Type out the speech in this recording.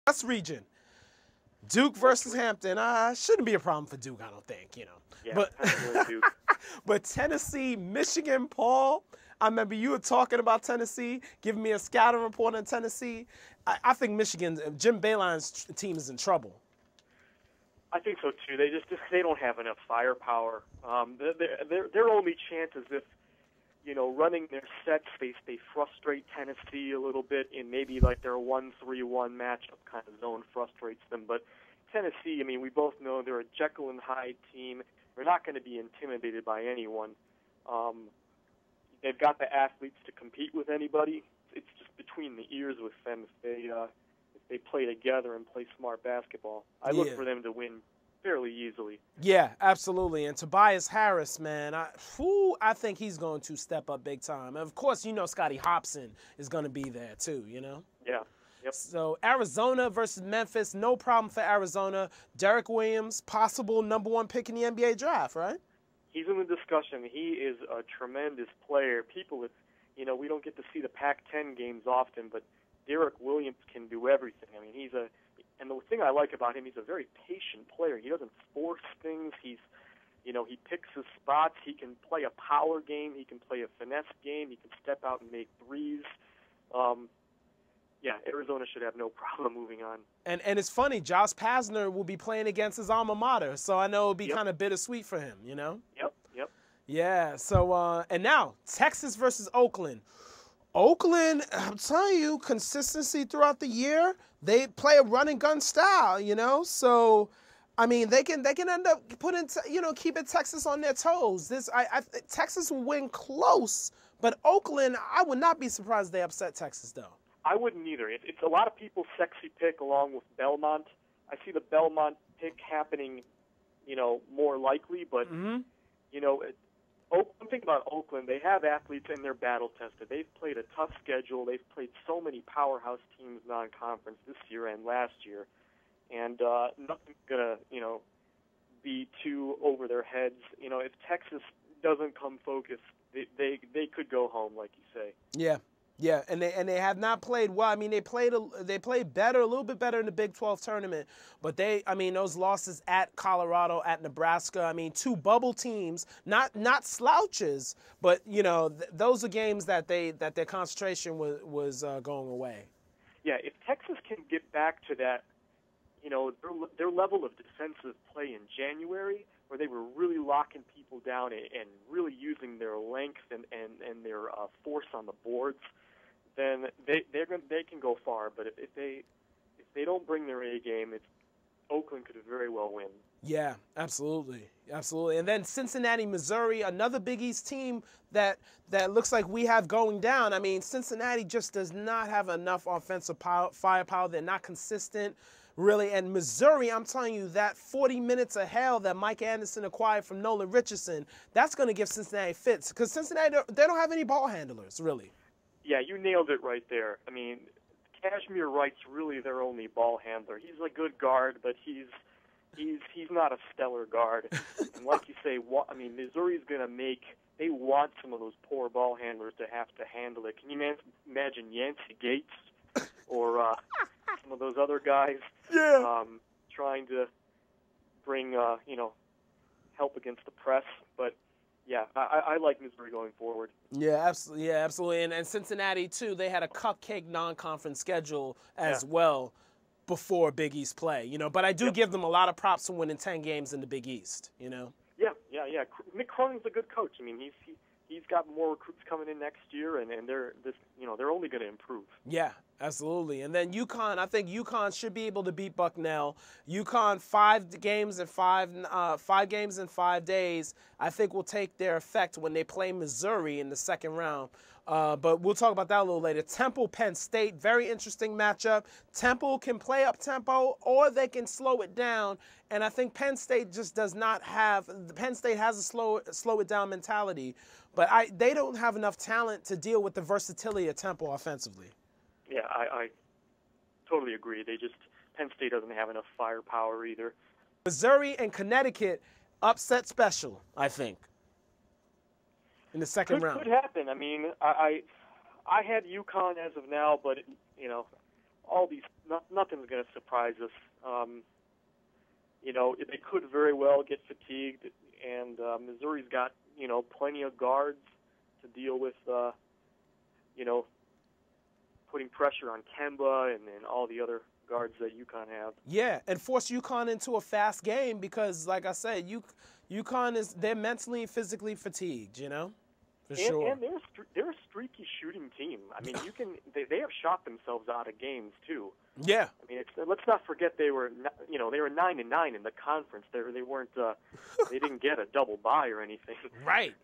West region. Duke versus Hampton. Shouldn't be a problem for Duke, I don't think, you know. Yeah, But, Duke. but Tennessee, Michigan, Paul, I remember you were talking about Tennessee, giving me a scouting report on Tennessee. I think Michigan, Jim Boeheim's team is in trouble. I think so too. They don't have enough firepower. Their only chance is if, you know, running their sets, they frustrate Tennessee a little bit in maybe like their 1-3-1 matchup kind of zone frustrates them. But Tennessee, I mean, we both know they're a Jekyll and Hyde team. They're not going to be intimidated by anyone. They've got the athletes to compete with anybody. It's just between the ears with them if they play together and play smart basketball. I look for them to win fairly easily. Yeah, absolutely. And Tobias Harris, man, I think he's going to step up big time. And of course, you know Scotty Hobson is going to be there too, you know? Yeah. Yep. So Arizona versus Memphis, no problem for Arizona. Derek Williams, possible #1 pick in the NBA draft, right? He's in the discussion. He is a tremendous player. People, you know, we don't get to see the Pac-10 games often, but Derek Williams can do everything. I mean, and the thing I like about him, he's a very patient player. He doesn't force things. He picks his spots. He can play a power game. He can play a finesse game. He can step out and make threes. Yeah, Arizona should have no problem moving on. And it's funny, Josh Pazner will be playing against his alma mater, so I know it'll be kind of bittersweet for him, you know? Yep. Yeah, so, and now, Texas versus Oakland. Oakland, I'm telling you, consistency throughout the year. They play a run and gun style, you know? So, I mean, they can end up keeping Texas on their toes. Texas will win close, but Oakland, I would not be surprised if they upset Texas, though. I wouldn't either. It's a lot of people's sexy pick along with Belmont. I see the Belmont pick happening, you know, more likely, but, you know, I'm thinking about Oakland. They have athletes and they're battle tested. They've played a tough schedule. They've played so many powerhouse teams non-conference this year and last year, and nothing's gonna, you know, be too over their heads. You know, if Texas doesn't come focused, they could go home, like you say. Yeah, and they have not played well. I mean, they played better, a little bit better in the Big 12 tournament, but those losses at Colorado, at Nebraska, I mean, two bubble teams, not slouches, but you know, those are games that their concentration was going away. Yeah, if Texas can get back to that, you know, their level of defensive play in January, where they were really locking people down and really using their length and their force on the boards, then they can go far. But if they don't bring their A game, Oakland could very well win. Yeah, absolutely. And then Cincinnati, Missouri, another Big East team that looks like we have going down. I mean, Cincinnati just does not have enough offensive firepower. They're not consistent, really. And Missouri, I'm telling you, that 40 minutes of hell that Mike Anderson acquired from Nolan Richardson, that's going to give Cincinnati fits. Because Cincinnati, they don't have any ball handlers, really. Yeah, you nailed it right there. I mean, Kashmir Wright's really their only ball handler. He's a good guard, but he's not a stellar guard. And like you say, I mean, Missouri's going to they want some of those poor ball handlers to have to handle it. Can you imagine Yancey Gates or some of those other guys trying to bring, help against the press? But, yeah, I like Missouri going forward. Yeah, absolutely. And Cincinnati, too, they had a cupcake non-conference schedule as well before Big East play, you know. But I do give them a lot of props for winning 10 games in the Big East, you know. Yeah. Mick Cronin's a good coach. I mean, he's got more recruits coming in next year, and they're only going to improve. Yeah, absolutely. And then UConn, I think UConn should be able to beat Bucknell. UConn 5 games in 5 days, I think will take their effect when they play Missouri in the second round. But we'll talk about that a little later. Temple, Penn State, very interesting matchup. Temple can play up tempo or they can slow it down. And I think Penn State just does not have – Penn State has a slow it down mentality. But they don't have enough talent to deal with the versatility of Temple offensively. Yeah, I totally agree. Penn State doesn't have enough firepower either. Missouri and Connecticut upset special, I think, in the second round. Could happen. I mean, I had UConn as of now, but, nothing's going to surprise us. They could very well get fatigued, and Missouri's got plenty of guards to deal with. Putting pressure on Kemba and all the other guards that UConn have. Yeah, and force UConn into a fast game because, like I said, UConn they're mentally and physically fatigued, for sure. And they're a streaky shooting team. I mean, they have shot themselves out of games too. Yeah. I mean, let's not forget they were 9-9 in the conference. They weren't they didn't get a double bye or anything. Right.